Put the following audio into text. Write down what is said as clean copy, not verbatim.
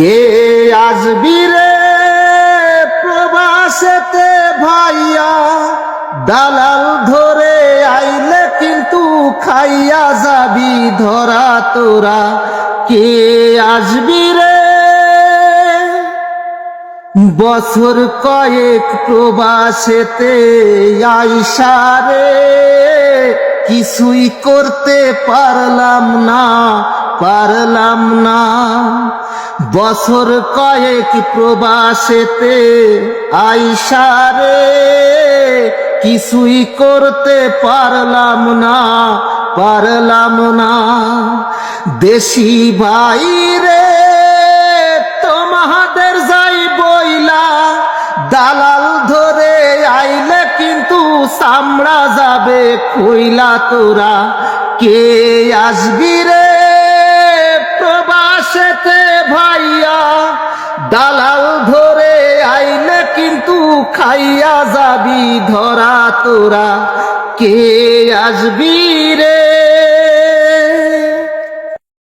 কে আসবি রে প্রবাসেতে ভাইয়া, দালাল ধরে আইলে কিন্তু খাইয়া যাবি ধরা তোরা। কে আসবি রে বছর কয়েক প্রবাসেতে আইসা রে, কিছুই করতে পারলাম না। বছর কয়েক প্রবাসেতে আইসা রে, কিছুই করতে পারলাম না। দেশি ভাই রে তোমাদের যাই বইলা, দালাল ধরে আইলে কিন্তু চামড়া যাবে কইলা তোরা। কে আসবি রে প্রবাসেতে ভাইয়া, দালাল ধরে আইলে কিন্তু খাইয়া যাবি ধরা তোরা। কে আসবি রে।